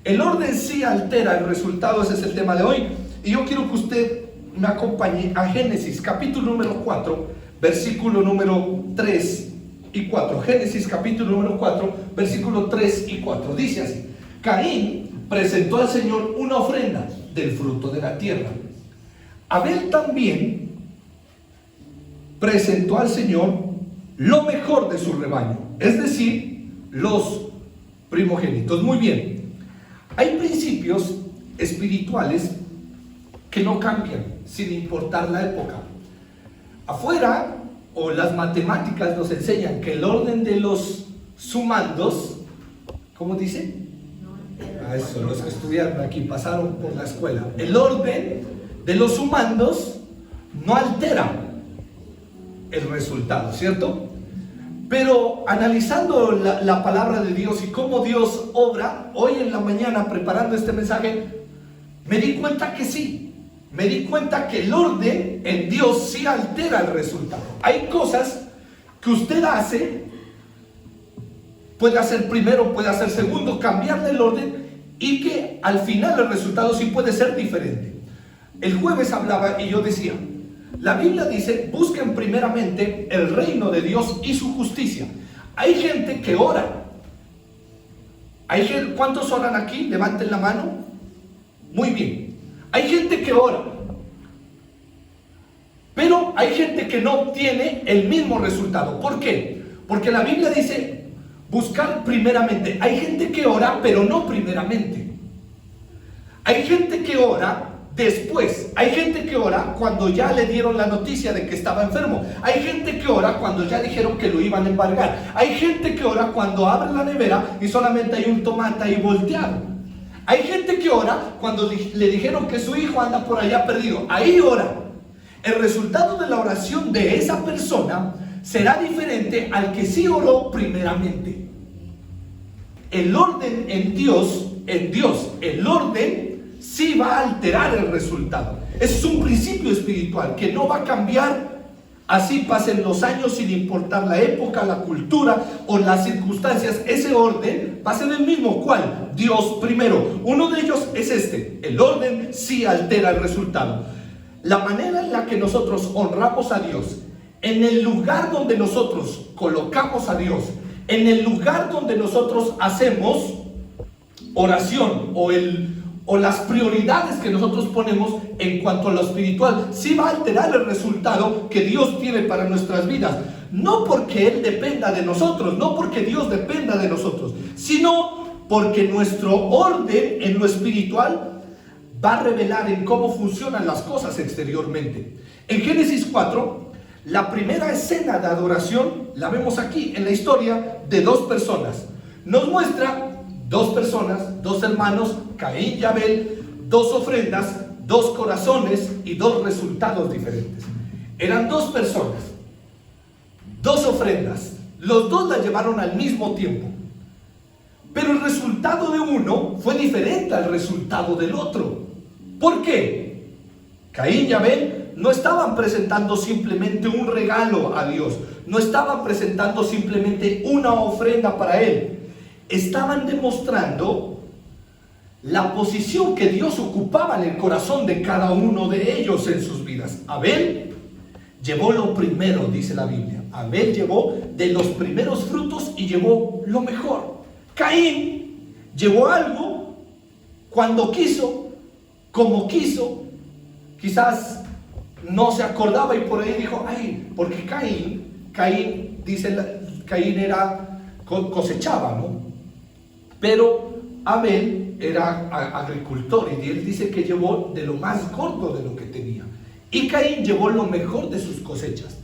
El orden sí altera el resultado, ese es el tema de hoy. Y yo quiero que usted me acompañe a Génesis, capítulo número 4, versículo número 3 y 4. Génesis, capítulo número 4, versículo 3 y 4. Dice así: Caín presentó al Señor una ofrenda del fruto de la tierra. Abel también presentó al Señor lo mejor de su rebaño, es decir, los primogénitos. Muy bien. Hay principios espirituales que no cambian sin importar la época. Afuera, o las matemáticas nos enseñan que el orden de los sumandos, ¿cómo dice? Eso, los que estudiaron aquí, pasaron por la escuela. El orden de los sumandos no altera el resultado, ¿cierto? Pero analizando la palabra de Dios y cómo Dios obra, hoy en la mañana preparando este mensaje, me di cuenta que sí. Me di cuenta que el orden en Dios sí altera el resultado. Hay cosas que usted hace, puede hacer primero, puede hacer segundo, cambiarle el orden, y que al final el resultado sí puede ser diferente. El jueves hablaba y yo decía, la Biblia dice: busquen primeramente el reino de Dios y su justicia. Hay gente que ora. ¿Cuántos oran aquí? Levanten la mano. Muy bien. Hay gente que ora, pero hay gente que no obtiene el mismo resultado. ¿Por qué? Porque la Biblia dice buscar primeramente. Hay gente que ora, pero no primeramente. Hay gente que ora después. Hay gente que ora cuando ya le dieron la noticia de que estaba enfermo. Hay gente que ora cuando ya dijeron que lo iban a embargar. Hay gente que ora cuando abre la nevera y solamente hay un tomate ahí volteado. Hay gente que ora cuando le dijeron que su hijo anda por allá perdido. Ahí ora. El resultado de la oración de esa persona será diferente al que sí oró primeramente. El orden en Dios, el orden sí va a alterar el resultado. Ese es un principio espiritual que no va a cambiar. Así pasen los años, sin importar la época, la cultura o las circunstancias. Ese orden va a ser el mismo. ¿Cuál? Dios primero. Uno de ellos es este. El orden sí altera el resultado. La manera en la que nosotros honramos a Dios, en el lugar donde nosotros colocamos a Dios, en el lugar donde nosotros hacemos oración o las prioridades que nosotros ponemos en cuanto a lo espiritual, sí va a alterar el resultado que Dios tiene para nuestras vidas. No porque Él dependa de nosotros, no porque Dios dependa de nosotros, sino porque nuestro orden en lo espiritual va a revelar en cómo funcionan las cosas exteriormente. En Génesis 4, la primera escena de adoración la vemos aquí en la historia de dos personas. Nos muestra dos personas, dos hermanos, Caín y Abel, dos ofrendas, dos corazones y dos resultados diferentes. Eran dos personas, dos ofrendas, los dos la llevaron al mismo tiempo, pero el resultado de uno fue diferente al resultado del otro. ¿Por qué? Caín y Abel no estaban presentando simplemente un regalo a Dios, no estaban presentando simplemente una ofrenda para Él. Estaban demostrando la posición que Dios ocupaba en el corazón de cada uno de ellos en sus vidas. Abel llevó lo primero, dice la Biblia. Abel llevó de los primeros frutos y llevó lo mejor. Caín llevó algo cuando quiso, como quiso. Quizás no se acordaba y por ahí dijo, ay, porque Caín dice, Caín cosechaba, ¿no? Pero Abel era agricultor y él dice que llevó de lo más gordo de lo que tenía. Y Caín llevó lo mejor de sus cosechas.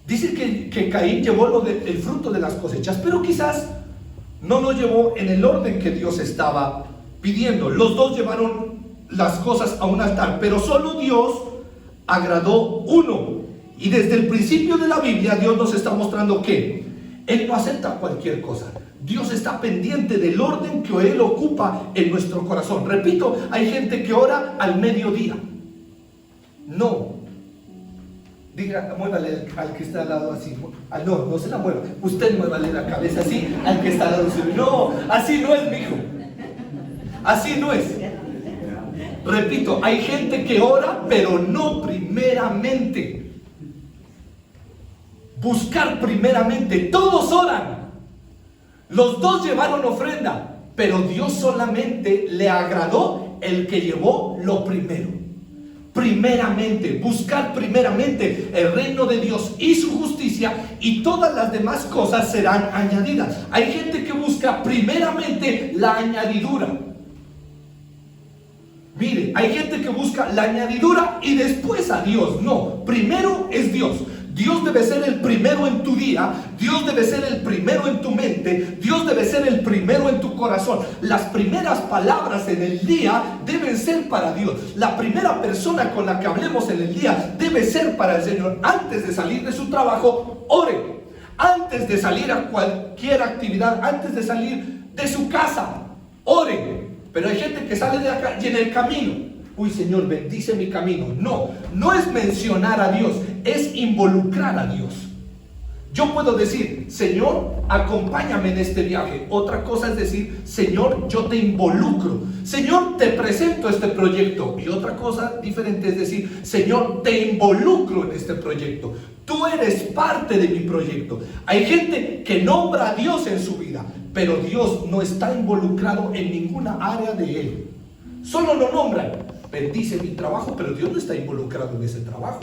Dice que Caín llevó el fruto de las cosechas, pero quizás no lo llevó en el orden que Dios estaba pidiendo. Los dos llevaron las cosas a un altar, pero solo Dios agradó uno. Y desde el principio de la Biblia Dios nos está mostrando que Él no acepta cualquier cosa. Dios está pendiente del orden que Él ocupa en nuestro corazón. Repito, hay gente que ora al mediodía. No. Diga, muévale al que está al lado así. No se la mueva. Usted muévale la cabeza así al que está al lado suyo. No, así no es, mijo. Así no es. Repito, hay gente que ora, pero no primeramente. Buscar primeramente. Todos oran. Los dos llevaron ofrenda, pero Dios solamente le agradó el que llevó lo primero. Primeramente, buscar primeramente el reino de Dios y su justicia, y todas las demás cosas serán añadidas. Hay gente que busca primeramente la añadidura. Mire, hay gente que busca la añadidura y después a Dios. No, primero es Dios. Dios debe ser el primero en tu día. Dios debe ser el primero en tu mente. Dios debe ser el primero en tu corazón. Las primeras palabras en el día deben ser para Dios. La primera persona con la que hablemos en el día debe ser para el Señor. Antes de salir de su trabajo, ore. Antes de salir a cualquier actividad, antes de salir de su casa, ore. Pero hay gente que sale de acá y en el camino, uy, Señor, bendice mi camino. No, no es mencionar a Dios, es involucrar a Dios. Yo puedo decir, Señor, acompáñame en este viaje. Otra cosa es decir, Señor, yo te involucro. Señor, te presento este proyecto. Y otra cosa diferente es decir, Señor, te involucro en este proyecto. Tú eres parte de mi proyecto. Hay gente que nombra a Dios en su vida, pero Dios no está involucrado en ninguna área de él. Solo lo nombran. Bendice mi trabajo, pero Dios no está involucrado en ese trabajo.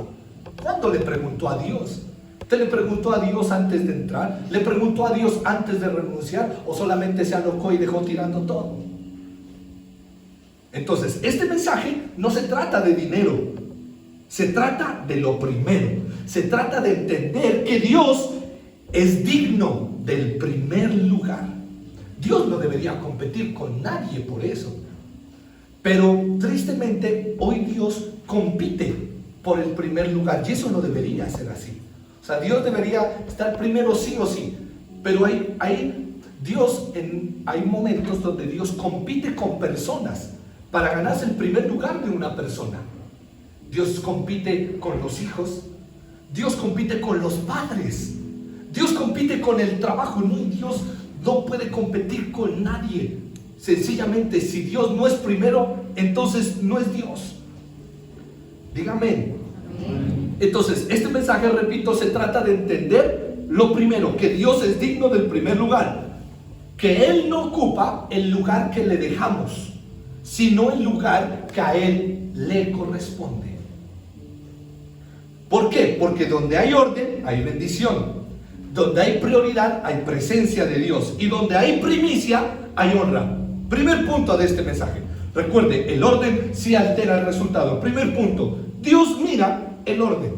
¿Cuándo le preguntó a Dios? ¿Usted le preguntó a Dios antes de entrar? ¿Le preguntó a Dios antes de renunciar? ¿O solamente se alocó y dejó tirando todo? Entonces, este mensaje no se trata de dinero. Se trata de lo primero. Se trata de entender que Dios es digno del primer lugar. Dios no debería competir con nadie por eso. Pero tristemente hoy Dios compite por el primer lugar, y eso no debería ser así. O sea, Dios debería estar primero sí o sí. Pero hay momentos donde Dios compite con personas para ganarse el primer lugar de una persona. Dios compite con los hijos. Dios compite con los padres. Dios compite con el trabajo. No, Dios no puede competir con nadie. Sencillamente, si Dios no es primero, entonces no es Dios. Dígame. Entonces, este mensaje, repito, se trata de entender lo primero, que Dios es digno del primer lugar, que Él no ocupa el lugar que le dejamos, sino el lugar que a Él le corresponde. ¿Por qué? Porque donde hay orden, hay bendición. Donde hay prioridad, hay presencia de Dios. Y donde hay primicia, hay honra. Primer punto de este mensaje. Recuerde, el orden sí altera el resultado. Primer punto, Dios mira el orden.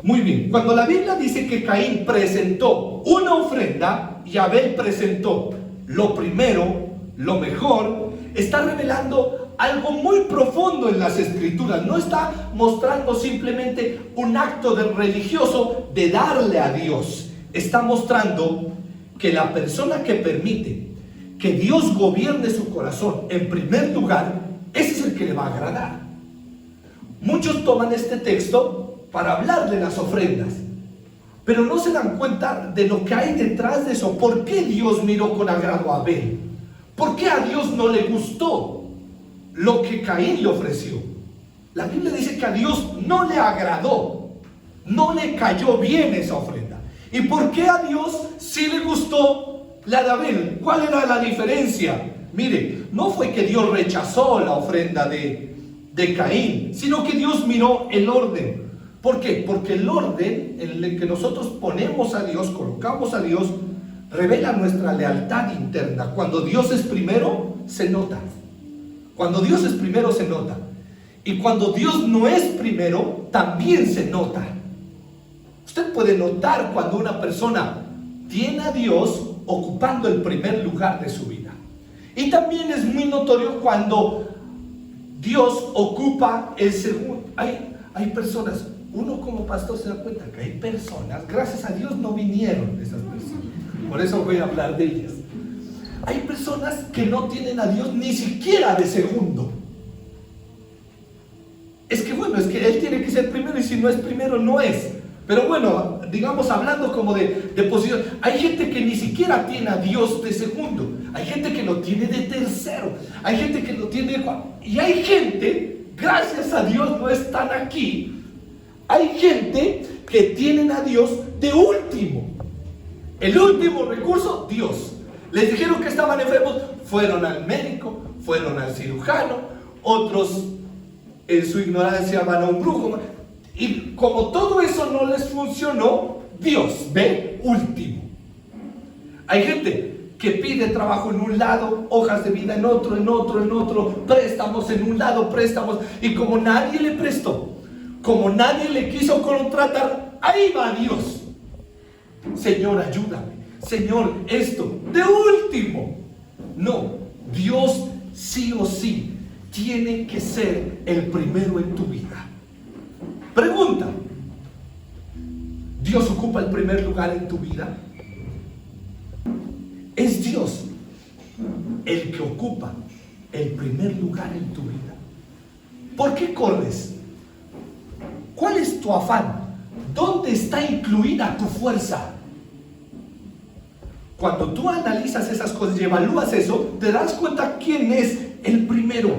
Muy bien, cuando la Biblia dice que Caín presentó una ofrenda y Abel presentó lo primero, lo mejor, está revelando algo muy profundo en las Escrituras. No está mostrando simplemente un acto religioso de darle a Dios. Está mostrando que la persona que permite que Dios gobierne su corazón en primer lugar, ese es el que le va a agradar. Muchos toman este texto para hablar de las ofrendas, pero no se dan cuenta de lo que hay detrás de eso. ¿Por qué Dios miró con agrado a Abel? ¿Por qué a Dios no le gustó lo que Caín le ofreció? La Biblia dice que a Dios no le agradó, no le cayó bien esa ofrenda. ¿Y por qué a Dios sí le gustó la de Abel? ¿Cuál era la diferencia? Mire, no fue que Dios rechazó la ofrenda de Caín, sino que Dios miró el orden. ¿Por qué? Porque el orden en el que nosotros ponemos a Dios, colocamos a Dios, revela nuestra lealtad interna. Cuando Dios es primero, se nota. Cuando Dios es primero, se nota. Y cuando Dios no es primero, también se nota. Usted puede notar cuando una persona tiene a Dios ocupando el primer lugar de su vida. Y también es muy notorio cuando Dios ocupa el segundo. Hay personas, uno como pastor se da cuenta que hay personas, gracias a Dios no vinieron esas personas, por eso voy a hablar de ellas. Hay personas que no tienen a Dios ni siquiera de segundo. Es que bueno, es que Él tiene que ser primero y si no es primero, no es. Pero bueno, digamos, hablando como de posición. Hay gente que ni siquiera tiene a Dios de segundo. Hay gente que lo tiene de tercero. Hay gente que lo tiene de cuarto. Y hay gente, gracias a Dios no están aquí, hay gente que tienen a Dios de último. El último recurso, Dios. Les dijeron que estaban enfermos, fueron al médico, fueron al cirujano, otros en su ignorancia van a un brujo. Y como todo eso no les funcionó, Dios ve último. Hay gente que pide trabajo en un lado, hojas de vida en otro, préstamos en un lado, préstamos, y como nadie le prestó, como nadie le quiso contratar, ahí va Dios. Señor, ayúdame. Señor, esto, de último. No, Dios sí o sí tiene que ser el primero en tu vida. Pregunta: ¿Dios ocupa el primer lugar en tu vida? ¿Es Dios el que ocupa el primer lugar en tu vida? ¿Por qué corres? ¿Cuál es tu afán? ¿Dónde está incluida tu fuerza? Cuando tú analizas esas cosas y evalúas eso, te das cuenta quién es el primero.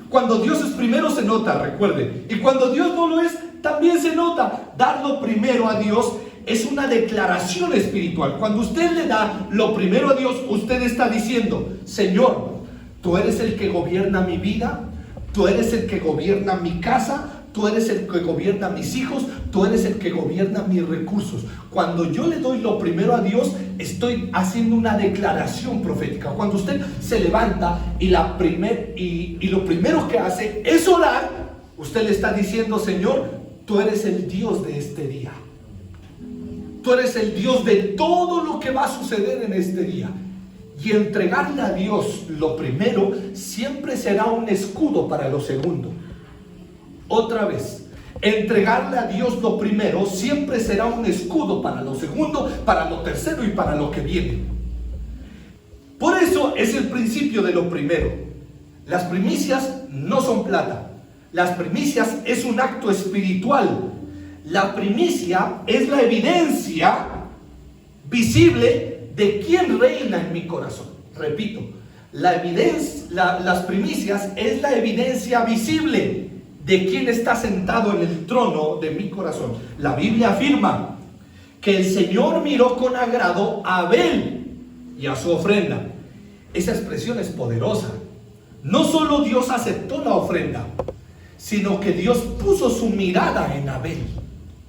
Cuando Dios es primero se nota, recuerde. Y cuando Dios no lo es, también se nota. Dar lo primero a Dios es una declaración espiritual. Cuando usted le da lo primero a Dios, usted está diciendo: Señor, tú eres el que gobierna mi vida, tú eres el que gobierna mi casa, tú eres el que gobierna mis hijos, tú eres el que gobierna mis recursos. Cuando yo le doy lo primero a Dios, estoy haciendo una declaración profética. Cuando usted se levanta y lo primero que hace es orar, usted le está diciendo: Señor, tú eres el Dios de este día. Tú eres el Dios de todo lo que va a suceder en este día. Y entregarle a Dios lo primero siempre será un escudo para lo segundo. Otra vez, entregarle a Dios lo primero siempre será un escudo para lo segundo, para lo tercero y para lo que viene. Por eso es el principio de lo primero. Las primicias no son plata. Las primicias es un acto espiritual. La primicia es la evidencia visible de quién reina en mi corazón. Repito, las primicias es la evidencia visible de quién está sentado en el trono de mi corazón. La Biblia afirma que el Señor miró con agrado a Abel y a su ofrenda. Esa expresión es poderosa. No solo Dios aceptó la ofrenda, sino que Dios puso su mirada en Abel.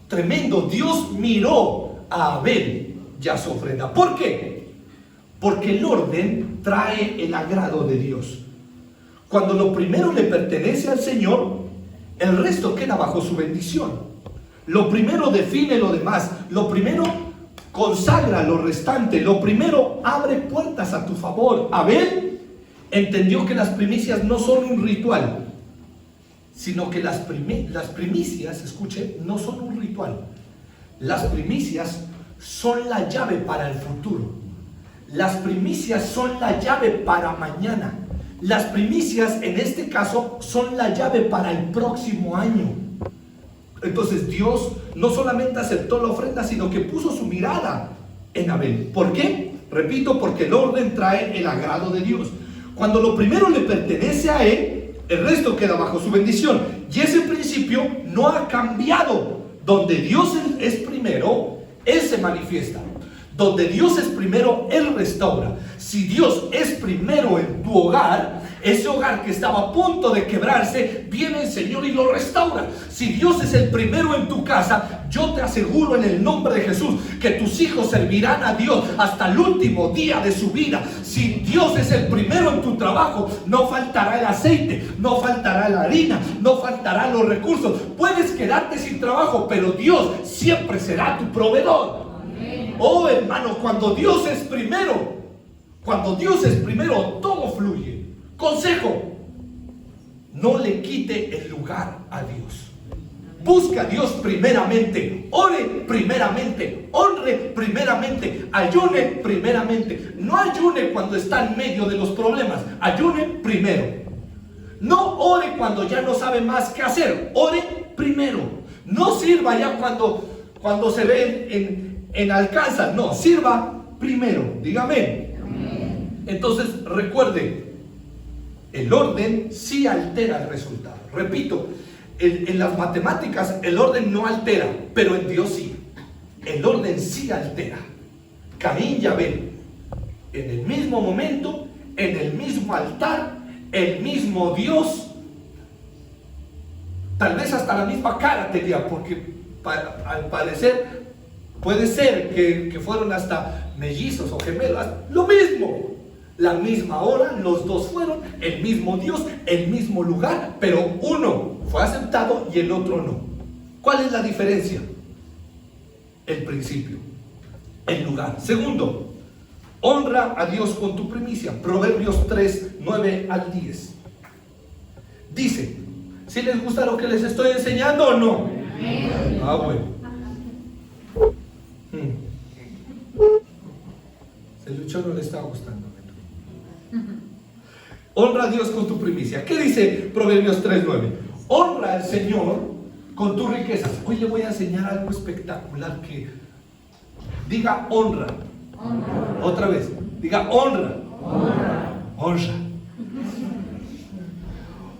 Tremendo. Dios miró a Abel y a su ofrenda. ¿Por qué? Porque el orden trae el agrado de Dios. Cuando lo primero le pertenece al Señor, el resto queda bajo su bendición. Lo primero define lo demás. Lo primero consagra lo restante. Lo primero abre puertas a tu favor. Abel entendió que las primicias no son un ritual, sino que las primicias, escuche, no son un ritual. Las primicias son la llave para el futuro. Las primicias son la llave para mañana. Las primicias, en este caso, son la llave para el próximo año. Entonces Dios no solamente aceptó la ofrenda, sino que puso su mirada en Abel. ¿Por qué? Repito, porque el orden trae el agrado de Dios. Cuando lo primero le pertenece a Él, el resto queda bajo su bendición. Y ese principio no ha cambiado. Donde Dios es primero, Él se manifiesta. Donde Dios es primero, Él restaura. Si Dios es primero en tu hogar, ese hogar que estaba a punto de quebrarse, viene el Señor y lo restaura. Si Dios es el primero en tu casa, yo te aseguro en el nombre de Jesús que tus hijos servirán a Dios hasta el último día de su vida. Si Dios es el primero en tu trabajo, no faltará el aceite, no faltará la harina, no faltarán los recursos. Puedes quedarte sin trabajo, pero Dios siempre será tu proveedor. Oh, hermano, cuando Dios es primero, todo fluye. Consejo: no le quite el lugar a Dios. Busca a Dios primeramente, ore primeramente, honre primeramente, ayune primeramente. No ayune cuando está en medio de los problemas, ayune primero. No ore cuando ya no sabe más qué hacer, ore primero. No sirva ya cuando cuando se ven en alcanzas. No, sirva primero. Dígame. Entonces, recuerde, el orden sí altera el resultado. Repito, en las matemáticas el orden no altera, pero en Dios sí. El orden sí altera. Caín y Abel, en el mismo momento, en el mismo altar, el mismo Dios, tal vez hasta la misma cara tenía, porque al parecer puede ser que fueron hasta mellizos o gemelos, lo mismo. La misma hora, los dos fueron, el mismo Dios, el mismo lugar, pero uno fue aceptado y el otro no. ¿Cuál es la diferencia? El principio, el lugar. Segundo, honra a Dios con tu primicia. Proverbios 3, 9 al 10. Dice, ¿si les gusta lo que les estoy enseñando o no? Ah, bueno. Se luchó, no le estaba gustando. Honra a Dios con tu primicia. ¿Qué dice Proverbios 3:9? Honra al Señor con tus riquezas. Hoy le voy a enseñar algo espectacular. Que diga honra. Honra. Otra vez, diga honra. Honra. Honra.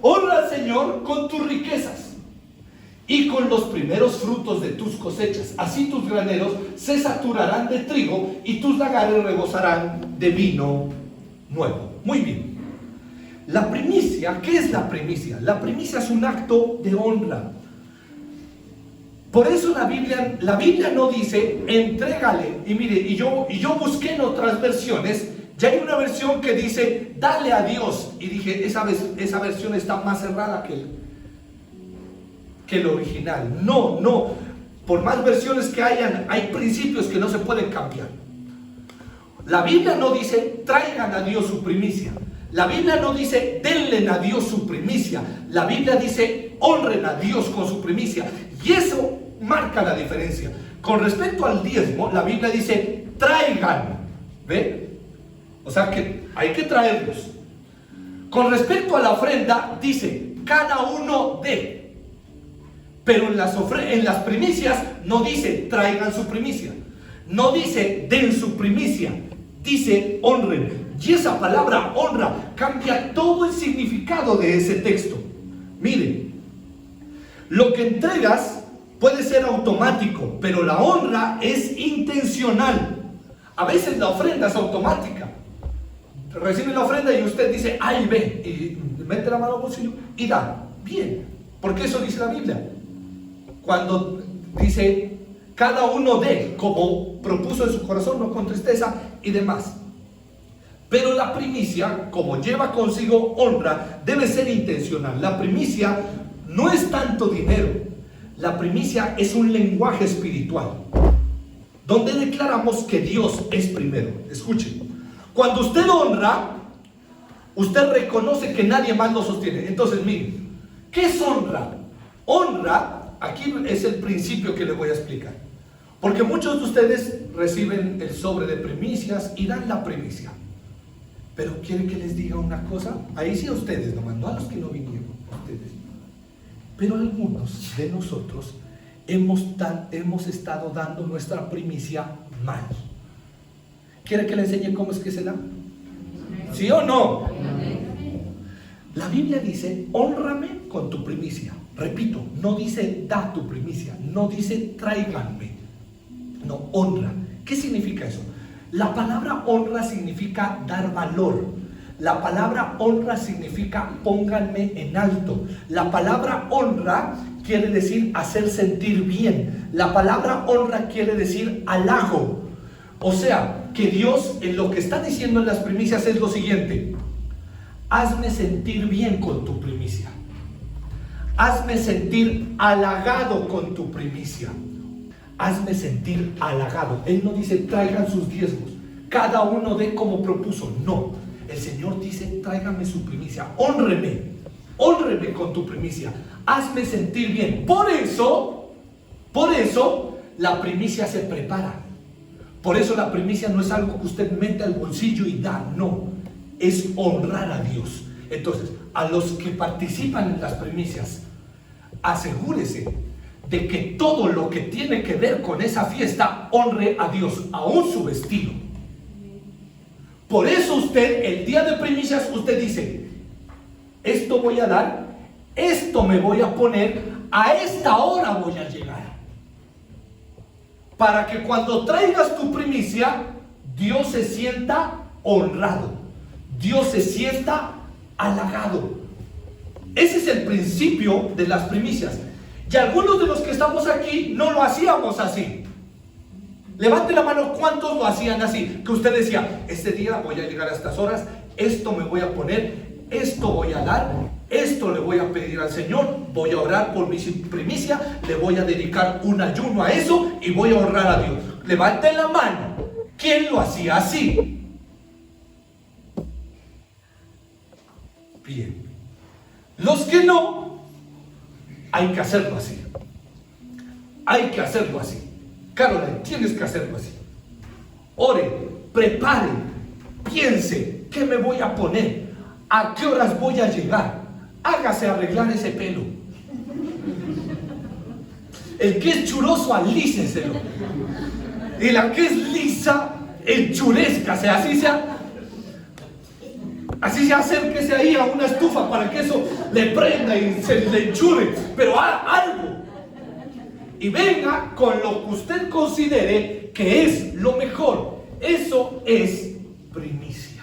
Honra al Señor con tus riquezas y con los primeros frutos de tus cosechas. Así tus graneros se saturarán de trigo y tus lagares rebosarán de vino nuevo. Muy bien. La primicia, ¿qué es la primicia? La primicia es un acto de honra. Por eso la Biblia no dice entrégale. Y mire, y yo busqué en otras versiones. Ya hay una versión que dice dale a Dios. Y dije, esa versión está más cerrada que el original. No. Por más versiones que hayan, hay principios que no se pueden cambiar. La Biblia no dice traigan a Dios su primicia. La Biblia no dice denle a Dios su primicia. La Biblia dice honren a Dios con su primicia. Y eso marca la diferencia. Con respecto al diezmo, la Biblia dice traigan. ¿Ve? O sea que hay que traerlos. Con respecto a la ofrenda, dice cada uno dé. Pero en las primicias no dice traigan su primicia. No dice den su primicia. Dice honren. Y esa palabra honra cambia todo el significado de ese texto. Miren, lo que entregas puede ser automático, pero la honra es intencional. A veces la ofrenda es automática. Recibe la ofrenda y usted dice, ay, ve, y mete la mano al bolsillo y da. Bien, porque eso dice la Biblia. Cuando dice, cada uno dé, como propuso en su corazón, no con tristeza y demás. Pero la primicia, como lleva consigo honra, debe ser intencional. La primicia no es tanto dinero. La primicia es un lenguaje espiritual, donde declaramos que Dios es primero. Escuche, cuando usted honra, usted reconoce que nadie más lo sostiene. Entonces, miren, ¿qué es honra? Honra, aquí es el principio que le voy a explicar. Porque muchos de ustedes reciben el sobre de primicias y dan la primicia. Pero ¿quieren que les diga una cosa? Ahí sí a ustedes nomás, no a los que no vinieron, a ustedes. Pero algunos de nosotros hemos estado dando nuestra primicia mal. ¿Quiere que le enseñe cómo es que se da? ¿Sí o no? La Biblia dice, hónrame con tu primicia. Repito, no dice da tu primicia, no dice tráiganme. No, honra. ¿Qué significa eso? La palabra honra significa dar valor. La palabra honra significa pónganme en alto. La palabra honra quiere decir hacer sentir bien. La palabra honra quiere decir halago. O sea, que Dios en lo que está diciendo en las primicias es lo siguiente: hazme sentir bien con tu primicia. Hazme sentir halagado con tu primicia. Hazme sentir halagado. Él no dice traigan sus diezmos, cada uno dé como propuso. No, el Señor dice tráigame su primicia. Hónreme con tu primicia. Hazme sentir bien. Por eso la primicia se prepara. Por eso la primicia no es algo que usted mete al bolsillo y da. No, es honrar a Dios. Entonces, a los que participan en las primicias, asegúrese de que todo lo que tiene que ver con esa fiesta honre a Dios, aún su vestido. Por eso usted, el día de primicias, usted dice, esto voy a dar, esto me voy a poner, a esta hora voy a llegar. Para que cuando traigas tu primicia, Dios se sienta honrado, Dios se sienta halagado. Ese es el principio de las primicias. Y algunos de los que estamos aquí no lo hacíamos así. Levante la mano, ¿cuántos lo hacían así? Que usted decía, este día voy a llegar a estas horas, esto me voy a poner, esto voy a dar, esto le voy a pedir al Señor, voy a orar por mi primicia, le voy a dedicar un ayuno a eso y voy a honrar a Dios. Levante la mano, ¿quién lo hacía así? Bien. Los que no, hay que hacerlo así. Hay que hacerlo así. Caroline, tienes que hacerlo así. Ore, prepare, piense, ¿qué me voy a poner? ¿A qué horas voy a llegar? Hágase arreglar ese pelo. El que es churoso, alícenselo. Y la que es lisa, enchurezcase, así se acérquese ahí a una estufa para que eso le prenda y se le enchure, pero algo. Y venga con lo que usted considere que es lo mejor. Eso es primicia.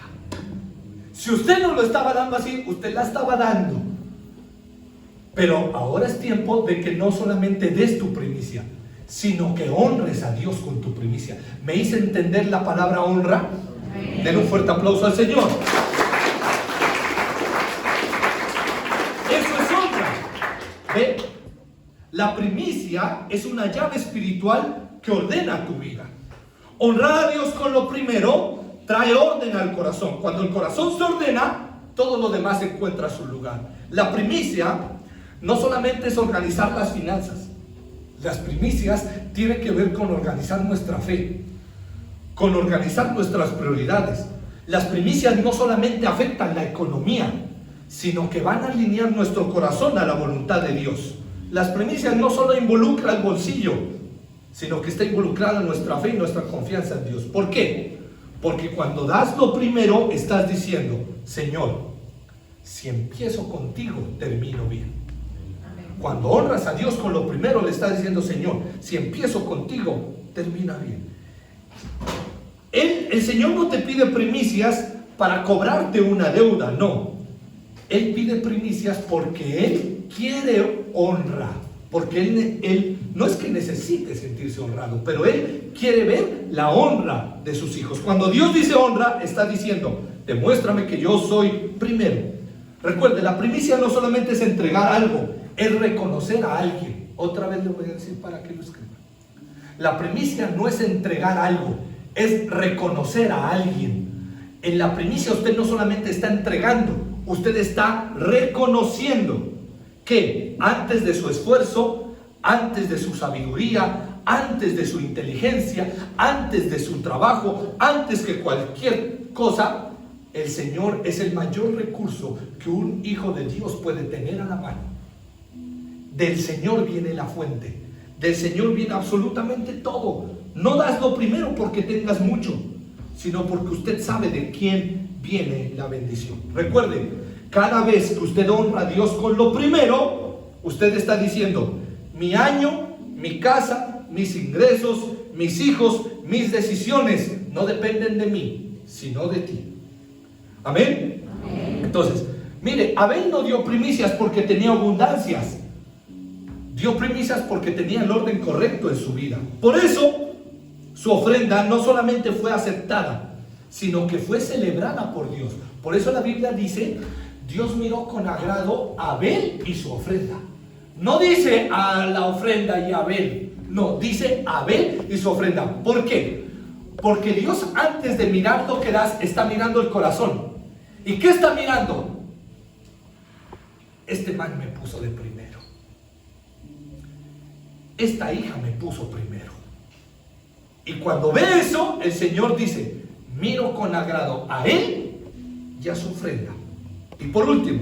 Si usted no lo estaba dando así, usted la estaba dando. Pero ahora es tiempo de que no solamente des tu primicia, sino que honres a Dios con tu primicia. ¿Me hice entender la palabra honra? Den un fuerte aplauso al Señor. Eso es honra. ¿Ve? La primicia es una llave espiritual que ordena tu vida. Honrar a Dios con lo primero trae orden al corazón. Cuando el corazón se ordena, todo lo demás encuentra su lugar. La primicia no solamente es organizar las finanzas. Las primicias tienen que ver con organizar nuestra fe, con organizar nuestras prioridades. Las primicias no solamente afectan la economía, sino que van a alinear nuestro corazón a la voluntad de Dios. Las primicias no solo involucran el bolsillo, sino que está involucrada nuestra fe y nuestra confianza en Dios. ¿Por qué? Porque cuando das lo primero, estás diciendo, Señor, si empiezo contigo, termino bien. Cuando honras a Dios con lo primero, le estás diciendo, Señor, si empiezo contigo, termina bien. El Señor no te pide primicias para cobrarte una deuda, no. Él pide primicias porque Él quiere honra, porque Él no es que necesite sentirse honrado, pero Él quiere ver la honra de sus hijos. Cuando Dios dice honra, está diciendo, demuéstrame que yo soy primero. Recuerde, la primicia no solamente es entregar algo, es reconocer a alguien. Otra vez le voy a decir para que lo escriba. La primicia no es entregar algo, es reconocer a alguien. En la primicia usted no solamente está entregando, usted está reconociendo que antes de su esfuerzo, antes de su sabiduría, antes de su inteligencia, antes de su trabajo, antes que cualquier cosa, el Señor es el mayor recurso que un hijo de Dios puede tener a la mano. Del Señor viene la fuente, del Señor viene absolutamente todo. No das lo primero porque tengas mucho, sino porque usted sabe de quién viene la bendición. Recuerde, cada vez que usted honra a Dios con lo primero, usted está diciendo, mi año, mi casa, mis ingresos, mis hijos, mis decisiones no dependen de mí, sino de ti. ¿Amén? Amén. Entonces, mire, Abel no dio primicias porque tenía abundancias. Dio primicias porque tenía el orden correcto en su vida. Por eso, su ofrenda no solamente fue aceptada, sino que fue celebrada por Dios. Por eso la Biblia dice, Dios miró con agrado a Abel y su ofrenda. No dice a la ofrenda y a Abel. No, dice Abel y su ofrenda. ¿Por qué? Porque Dios, antes de mirar lo que das, está mirando el corazón. ¿Y qué está mirando? Este man me puso de primero. Esta hija me puso primero. Y cuando ve eso, el Señor dice, miro con agrado a él y a su ofrenda. Y por último,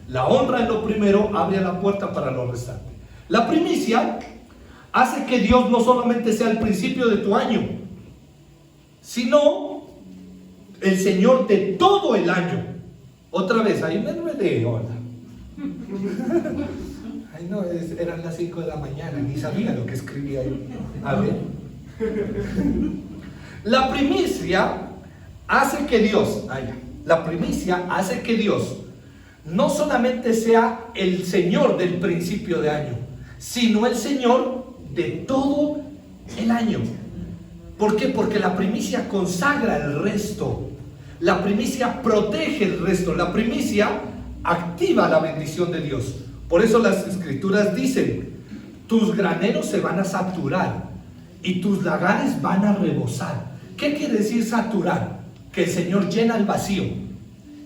la honra en lo primero abre la puerta para lo restante. La primicia hace que Dios no solamente sea el principio de tu año, sino el Señor de todo el año. Otra vez, ahí me enredé, hola. Ay, no, eran las 5 de la mañana, ni sabía lo que escribía ahí. A ver. La primicia hace que Dios, la primicia hace que Dios no solamente sea el Señor del principio de año, sino el Señor de todo el año. ¿Por qué? Porque la primicia consagra el resto. La primicia protege el resto. La primicia activa la bendición de Dios. Por eso las escrituras dicen: tus graneros se van a saturar y tus lagares van a rebosar. ¿Qué quiere decir saturar? Que el Señor llena el vacío.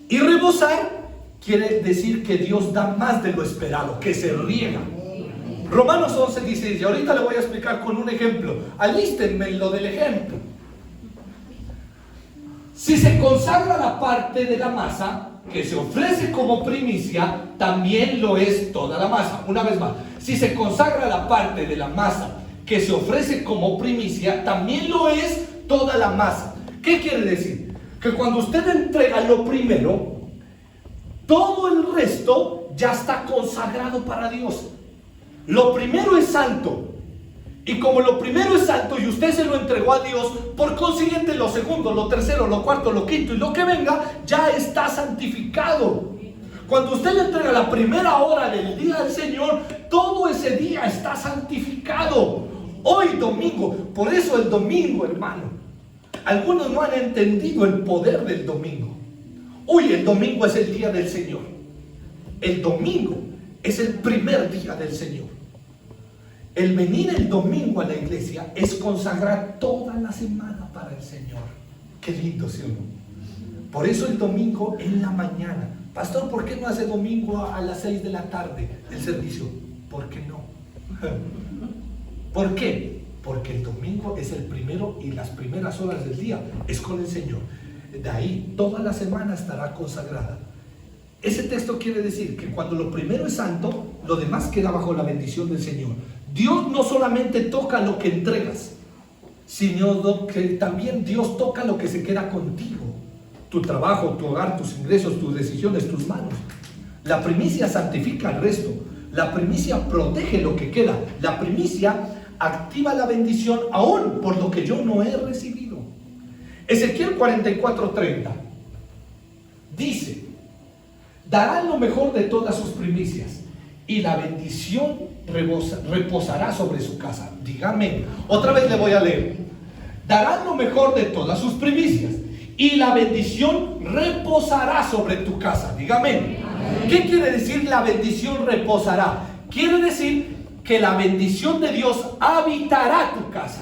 Y rebosar quiere decir que Dios da más de lo esperado, que se riega. Romanos 11 dice, y ahorita le voy a explicar con un ejemplo. Alístenme lo del ejemplo. Si se consagra la parte de la masa que se ofrece como primicia, también lo es toda la masa. Una vez más, si se consagra la parte de la masa que se ofrece como primicia, también lo es toda la masa. ¿Qué quiere decir? Que cuando usted entrega lo primero, todo el resto ya está consagrado para Dios. Lo primero es santo. Y como lo primero es santo y usted se lo entregó a Dios, por consiguiente lo segundo, lo tercero, lo cuarto, lo quinto y lo que venga ya está santificado. Cuando usted le entrega la primera hora del día al Señor, todo ese día está santificado. Hoy domingo, por eso el domingo, hermano, algunos no han entendido el poder del domingo. Hoy el domingo es el día del Señor. El domingo es el primer día del Señor. El venir el domingo a la iglesia es consagrar toda la semana para el Señor. Qué lindo, ¿sí o no? Por eso el domingo en la mañana. Pastor, ¿por qué no hace domingo a las 6 de la tarde el servicio? ¿Por qué no? ¿Por qué? Porque el domingo es el primero y las primeras horas del día es con el Señor. De ahí toda la semana estará consagrada. Ese texto quiere decir que cuando lo primero es santo, lo demás queda bajo la bendición del Señor. Dios no solamente toca lo que entregas, sino que también Dios toca lo que se queda contigo. Tu trabajo, tu hogar, tus ingresos, tus decisiones, tus manos. La primicia santifica el resto. La primicia protege lo que queda. La primicia activa la bendición aún por lo que yo no he recibido. Ezequiel 44:30 dice: darán lo mejor de todas sus primicias y la bendición reposará sobre su casa. Dígame, otra vez le voy a leer. Darán lo mejor de todas sus primicias y la bendición reposará sobre tu casa. Dígame. ¿Qué quiere decir la bendición reposará? Quiere decir que la bendición de Dios habitará tu casa.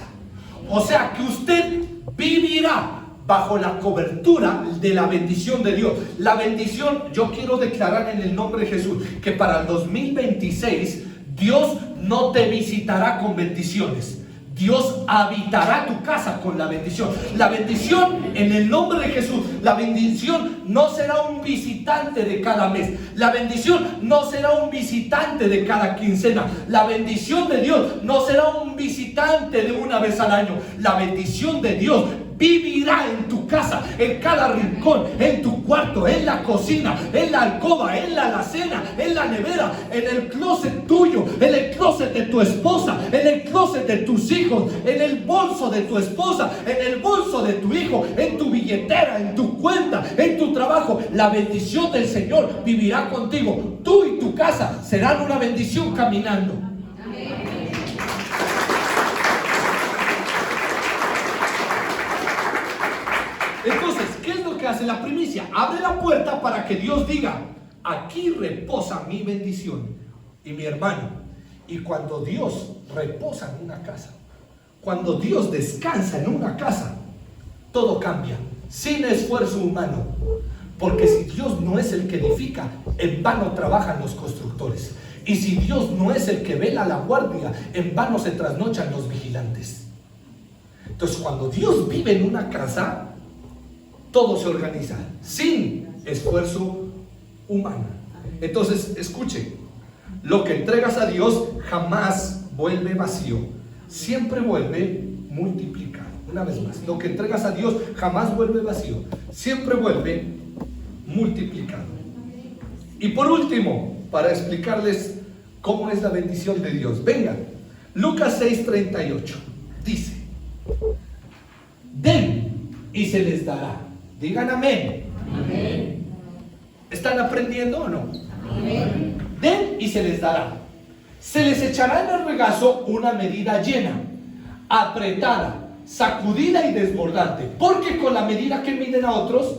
O sea que usted vivirá bajo la cobertura de la bendición de Dios. La bendición, yo quiero declarar en el nombre de Jesús que para el 2026 Dios no te visitará con bendiciones. Dios habitará tu casa con la bendición. La bendición en el nombre de Jesús. La bendición no será un visitante de cada mes. La bendición no será un visitante de cada quincena. La bendición de Dios no será un visitante de una vez al año. La bendición de Dios vivirá en tu casa, en cada rincón, en tu cuarto, en la cocina, en la alcoba, en la alacena, en la nevera, en el closet tuyo, en el closet de tu esposa, en el closet de tus hijos, en el bolso de tu esposa, en el bolso de tu hijo, en tu billetera, en tu cuenta, en tu trabajo. La bendición del Señor vivirá contigo. Tú y tu casa serán una bendición caminando. Entonces, ¿qué es lo que hace la primicia? Abre la puerta para que Dios diga: aquí reposa mi bendición. Y mi hermano, y cuando Dios reposa en una casa, cuando Dios descansa en una casa, todo cambia, sin esfuerzo humano. Porque si Dios no es el que edifica, en vano trabajan los constructores. Y si Dios no es el que vela la guardia, en vano se trasnochan los vigilantes. Entonces, cuando Dios vive en una casa, todo se organiza sin esfuerzo humano. Entonces, escuche, lo que entregas a Dios jamás vuelve vacío, siempre vuelve multiplicado. Una vez más, lo que entregas a Dios jamás vuelve vacío, siempre vuelve multiplicado. Y por último, para explicarles cómo es la bendición de Dios, venga, Lucas 6:38 dice: den y se les dará. Digan amén. Amén. ¿Están aprendiendo o no? Amén. Den y se les dará. Se les echará en el regazo una medida llena, apretada, sacudida y desbordante, porque con la medida que miden a otros,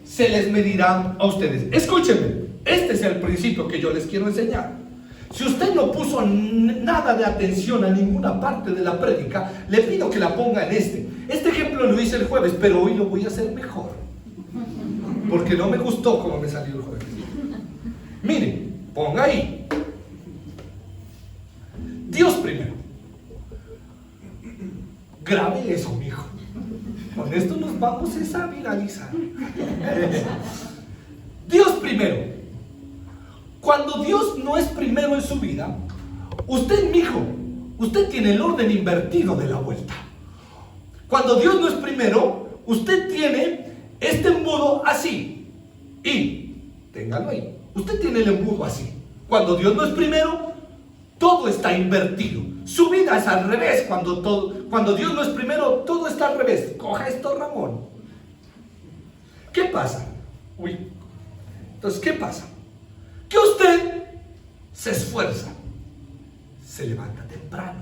se les medirá a ustedes. Escúchenme, este es el principio que yo les quiero enseñar. Si usted no puso nada de atención a ninguna parte de la prédica, le pido que la ponga en este. Este ejemplo lo hice el jueves, pero hoy lo voy a hacer mejor, porque no me gustó como me salió el jueves. Mire, ponga ahí: Dios primero. Grabe eso, mijo. Con esto nos vamos a viralizar. Dios primero. Cuando Dios no es primero en su vida, usted, mijo, usted tiene el orden invertido de la vuelta. Cuando Dios no es primero, usted tiene este embudo así. Y, téngalo ahí, usted tiene el embudo así. Cuando Dios no es primero, todo está invertido. Su vida es al revés. Cuando Dios no es primero, todo está al revés. Coja esto, Ramón. ¿Qué pasa? Entonces, ¿qué pasa? Que usted se esfuerza, se levanta temprano,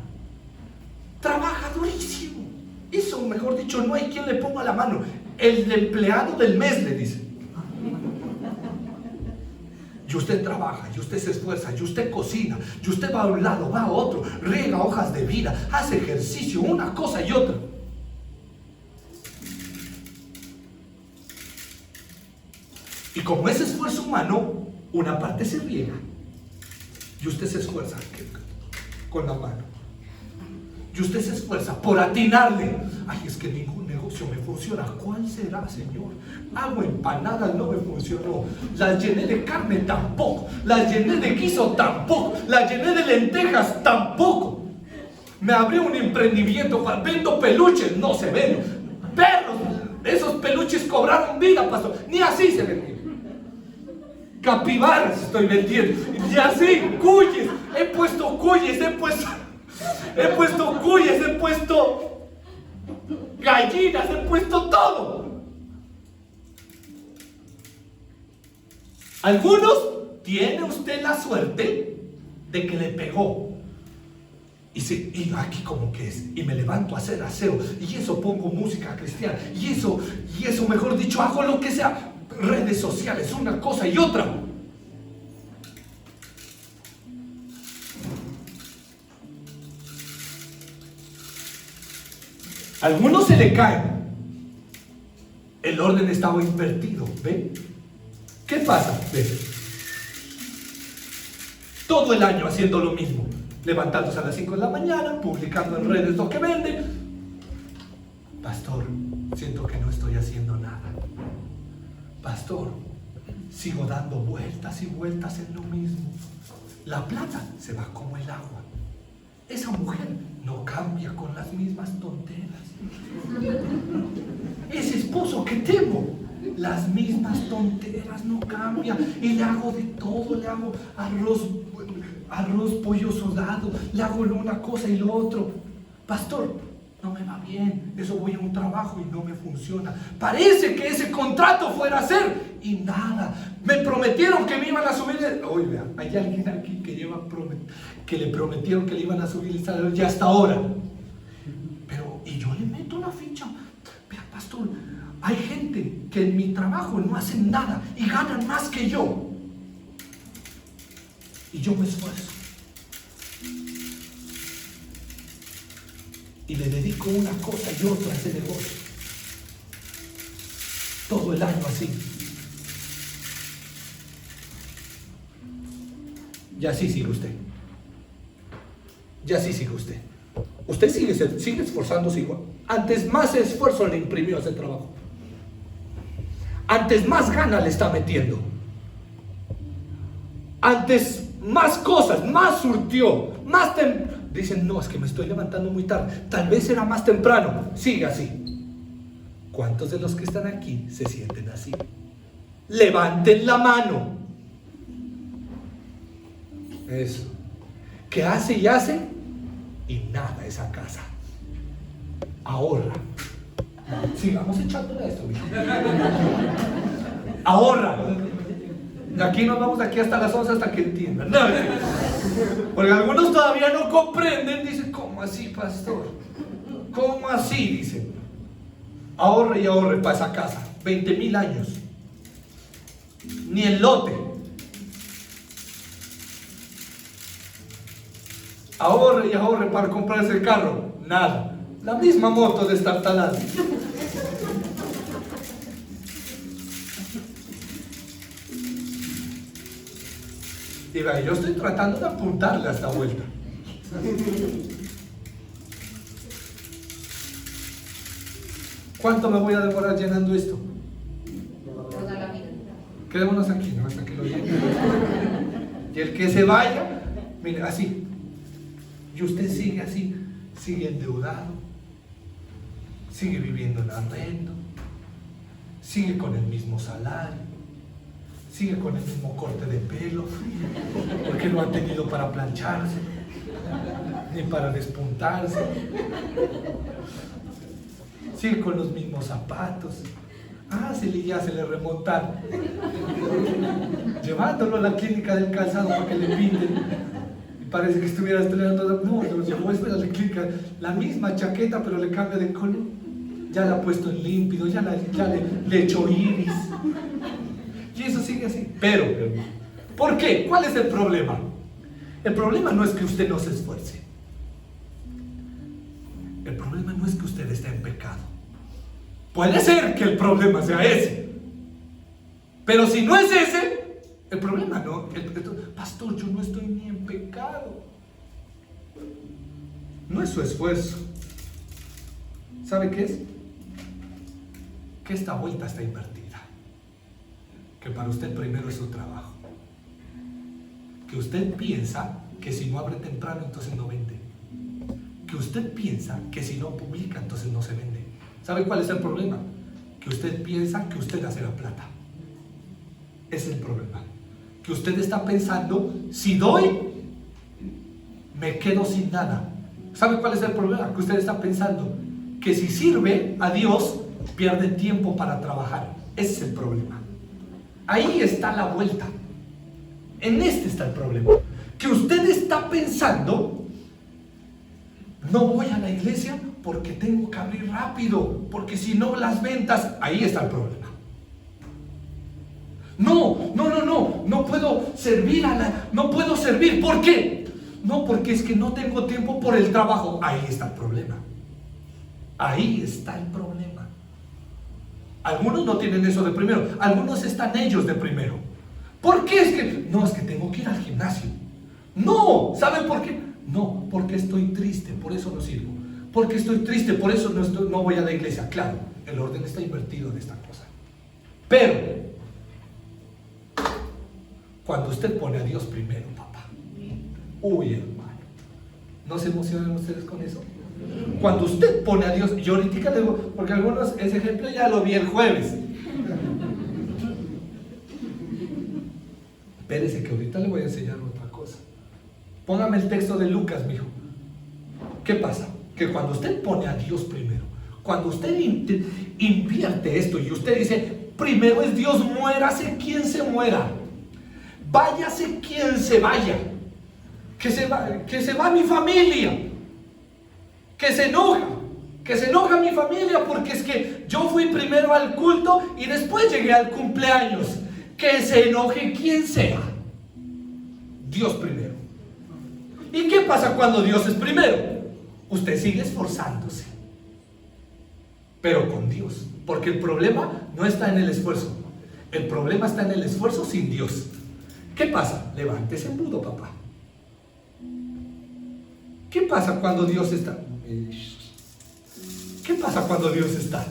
trabaja durísimo. Eso, mejor dicho, no hay quien le ponga la mano. El empleado del mes, le dice. Y usted trabaja, y usted se esfuerza, y usted cocina, y usted va a un lado, va a otro, riega hojas de vida, hace ejercicio, una cosa y otra. Y como es esfuerzo humano, una parte se riega, y usted se esfuerza con la mano, y usted se esfuerza por atinarle. Ay, es que ningún negocio me funciona. ¿Cuál será, Señor? Hago empanadas, no me funcionó. Las llené de carne, tampoco. Las llené de guiso, tampoco. Las llené de lentejas, tampoco. Me abrí un emprendimiento, vendo peluches, no se venden. Perros, esos peluches cobraron vida, pastor. Ni así se vendieron. Capibaras estoy vendiendo. Y así, cuyes. He puesto cuyes, he puesto cuyes, he puesto gallinas, he puesto todo. Algunos, tiene usted la suerte de que le pegó. Y aquí como que es, y me levanto a hacer aseo, y eso pongo música cristiana, y eso, mejor dicho, hago lo que sea, redes sociales, una cosa y otra. A algunos se le caen. El orden estaba invertido, ¿ve? ¿Qué pasa? ¿Ve? Todo el año haciendo lo mismo, levantándose a las 5 de la mañana, publicando en redes lo que vende. Pastor, siento que no estoy haciendo nada. Pastor, sigo dando vueltas y vueltas en lo mismo. La plata se va como el agua. Esa mujer no cambia con las mismas tonteras. Ese esposo que tengo, las mismas tonteras, no cambia. Y le hago de todo, le hago arroz, pollo sudado, le hago una cosa y lo otro. Pastor, no me va bien, eso voy a un trabajo y no me funciona. Parece que ese contrato fuera a ser y nada. Me prometieron que me iban a subir Oiga, hay alguien aquí que le prometieron que le iban a subir el salario ya hasta ahora. Pero, y yo le meto la ficha. Vea, pastor, hay gente que en mi trabajo no hacen nada y ganan más que yo. Y yo me esfuerzo. Y le dedico una cosa y otra a ese negocio. Todo el año así. Y así sigue usted. Y así sigue usted. Usted sigue esforzándose igual. Antes más esfuerzo le imprimió a ese trabajo. Antes más ganas le está metiendo. Antes más cosas, más surtió, más dicen, no, es que me estoy levantando muy tarde, tal vez era más temprano. Sigue así. ¿Cuántos de los que están aquí se sienten así? Levanten la mano. Eso. Que hace y hace y nada esa casa. Ahorra. Sigamos echándole a esto. Ahorra. De aquí nos vamos de aquí hasta las 11 hasta que entiendan. No, porque algunos todavía no comprenden. Dicen, ¿cómo así, pastor? ¿Cómo así? Dicen. Ahorre y ahorre para esa casa. 20,000 años. Ni el lote. Ahorre y ahorre para comprarse el carro. Nada. La misma moto de estar talada. Y vea, yo estoy tratando de apuntarle a esta vuelta. ¿Cuánto me voy a demorar llenando esto? Toda la vida. Quedémonos aquí, ¿no? Hasta que lo llene. Y el que se vaya, mire, así. Y usted sigue así, sigue endeudado, sigue viviendo en arrendo, sigue con el mismo salario, sigue con el mismo corte de pelo, porque no ha tenido para plancharse, ni para despuntarse. Sigue con los mismos zapatos. Ya se le remontaron. Llevándolo a la clínica del calzado para que le pinten. Y parece que estuviera estrenando. No, lo llevó a la clínica. La misma chaqueta, pero le cambia de color. Ya la ha puesto en límpido, ya le echó iris. Y eso sigue así. Pero, ¿por qué? ¿Cuál es el problema? El problema no es que usted no se esfuerce. El problema no es que usted esté en pecado. Puede ser que el problema sea ese. Pero si no es ese, el problema no. Pastor, yo no estoy ni en pecado. No es su esfuerzo. ¿Sabe qué es? Que esta vuelta está invertida. Que para usted primero es su trabajo. Que usted piensa que si no abre temprano, entonces no vende. Que usted piensa que si no publica, entonces no se vende. ¿Sabe cuál es el problema? Que usted piensa que usted hace la plata. Ese es el problema. Que usted está pensando, si doy, me quedo sin nada. ¿Sabe cuál es el problema? Que usted está pensando que si sirve a Dios, pierde tiempo para trabajar. Ese es el problema. Ahí está la vuelta. En este está el problema. Que usted está pensando, no voy a la iglesia porque tengo que abrir rápido, porque si no las ventas, ahí está el problema. No puedo servir no puedo servir, ¿por qué? No, porque es que no tengo tiempo por el trabajo. Ahí está el problema. Ahí está el problema. Algunos no tienen eso de primero, algunos están ellos de primero. ¿Por qué es que? No, es que tengo que ir al gimnasio. No, ¿saben por qué? No, porque estoy triste, por eso no sirvo. Porque estoy triste, por eso no voy a la iglesia. Claro, el orden está invertido en esta cosa. Pero, cuando usted pone a Dios primero, papá. Uy, hermano. ¿No se emocionan ustedes con eso? Cuando usted pone a Dios, yo ahorita le digo, porque algunos, ese ejemplo ya lo vi el jueves. Espérese que ahorita le voy a enseñar otra cosa. Póngame el texto de Lucas, mijo. ¿Qué pasa? Que cuando usted pone a Dios primero, cuando usted invierte esto y usted dice, primero es Dios, muérase quien se muera, váyase quien se vaya, que se va mi familia, que se enoja mi familia porque es que yo fui primero al culto y después llegué al cumpleaños, que se enoje quien sea, Dios primero. ¿Y qué pasa cuando Dios es primero? Usted sigue esforzándose, pero con Dios, porque el problema no está en el esfuerzo, el problema está en el esfuerzo sin Dios. ¿Qué pasa? Levántese mudo, papá. ¿Qué pasa cuando Dios está? ¿Qué pasa cuando Dios está?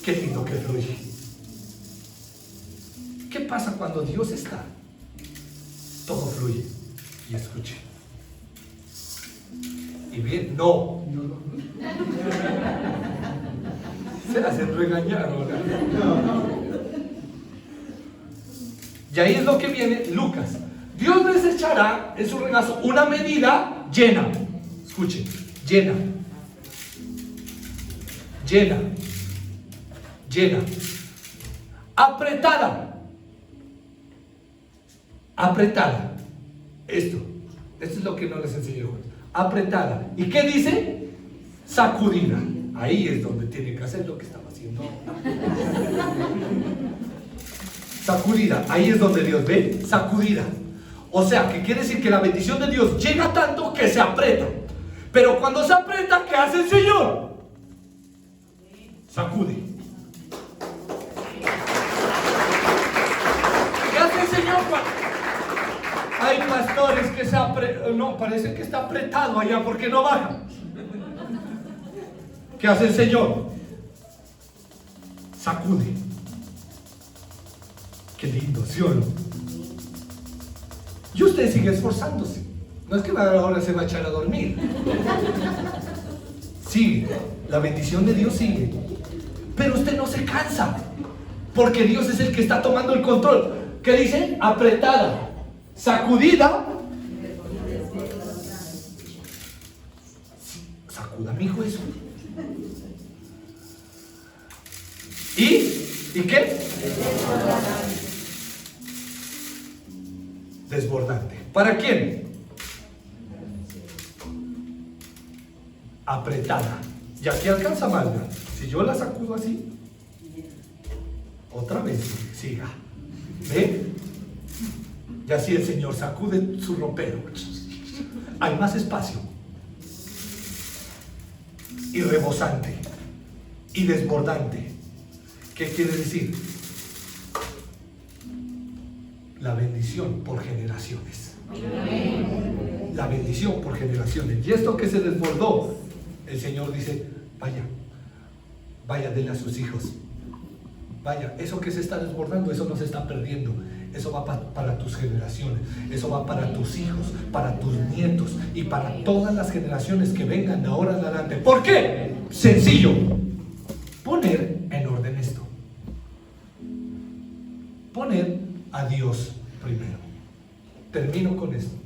Qué lindo que fluye. ¿Qué pasa cuando Dios está? todo fluye. Y escuche. Y bien, no. Se hacen regañar ahora. Y ahí es lo que viene Lucas. Dios les echará en su regazo una medida llena. Escuchen, llena. Llena. Llena. Apretada. Apretada. Esto es lo que no les enseñó. Apretada. ¿Y qué dice? Sacudida. Ahí es donde tiene que hacer lo que estaba haciendo. Sacudida. Ahí es donde Dios ve. Sacudida. O sea, que quiere decir que la bendición de Dios llega tanto que se aprieta. Pero cuando se aprieta, ¿qué hace el Señor? Sacude. ¿Qué hace el Señor? Hay pastores que se apretan. No, parece que está apretado allá porque no baja. ¿Qué hace el Señor? Sacude. Qué lindo, ¿sí o no? Y usted sigue esforzándose. No es que ahora se va a echar a dormir. Sigue. La bendición de Dios sigue. Pero usted no se cansa. Porque Dios es el que está tomando el control. ¿Qué dice? Apretada. Sacudida. Sacuda, mi hijo, eso. ¿Y qué? Desbordante. ¿Para quién? Apretada. Y aquí alcanza más. Si yo la sacudo así, otra vez siga. ¿Ve? Y así el Señor sacude su ropero. Hay más espacio. Y rebosante. Y desbordante. ¿Qué quiere decir? La bendición por generaciones. La bendición por generaciones. Y esto que se desbordó, el Señor dice, vaya, denle a sus hijos. Vaya, eso que se está desbordando, eso no se está perdiendo. Eso va para tus generaciones. Eso va para tus hijos, para tus nietos y para todas las generaciones que vengan de ahora en adelante. ¿Por qué? Sencillo. Poner en orden esto. Poner a Dios primero. Termino con esto.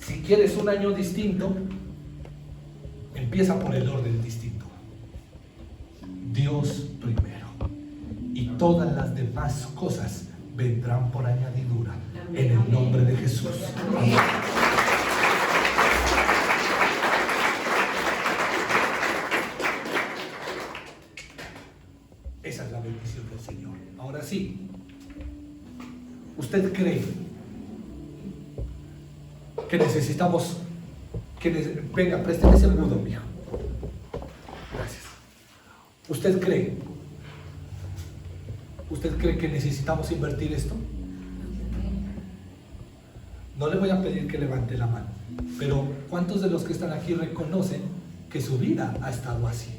Si quieres un año distinto, empieza por el orden distinto. Dios primero. Y todas las demás cosas vendrán por añadidura. En el nombre de Jesús. Amén. Esa es la bendición del Señor. Ahora sí, ¿usted cree que necesitamos venga, présteme ese mudo, mijo? Gracias. ¿Usted cree que necesitamos invertir esto? No le voy a pedir que levante la mano, pero ¿cuántos de los que están aquí reconocen que su vida ha estado así?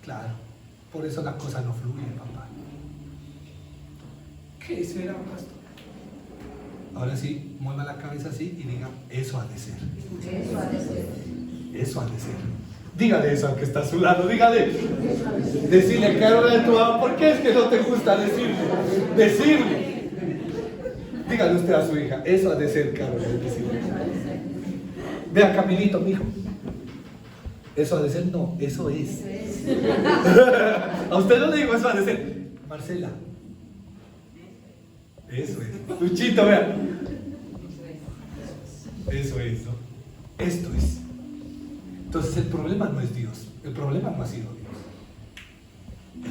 Claro, por eso la cosa no fluye, papá. ¿Qué será, pastor? Ahora sí, mueva la cabeza así y diga, eso ha de ser. Eso ha de ser. Eso ha de ser. Dígale eso al que está a su lado, dígale. Decirle, Carola de tu mamá, ¿por qué es que no te gusta decirle? Decirle. Dígale usted a su hija, eso ha de ser, Carola. Vea, Camilito, mijo. Eso ha de ser, no, eso es. A usted no le digo, eso ha de ser. Marcela. Eso es. Luchito, vea. Eso es, ¿no? Esto es. Entonces el problema no es Dios. El problema no ha sido Dios.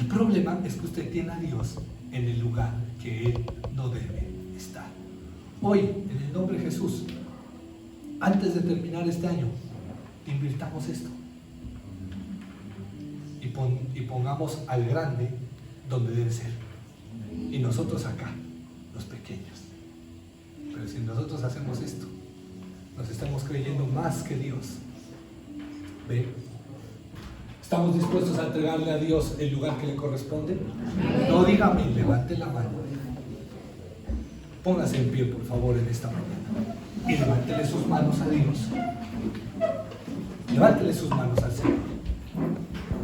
El problema es que usted tiene a Dios en el lugar que Él no debe estar. Hoy, en el nombre de Jesús, antes de terminar este año, invirtamos esto. Y pongamos al grande donde debe ser. Y nosotros acá, los pequeños. Pero si nosotros hacemos esto, nos estamos creyendo más que Dios. ¿Ve? ¿Estamos dispuestos a entregarle a Dios el lugar que le corresponde? No, dígame, levante la mano. Póngase en pie, por favor, en esta mañana. Y levántele sus manos a Dios. Levántele sus manos al Señor.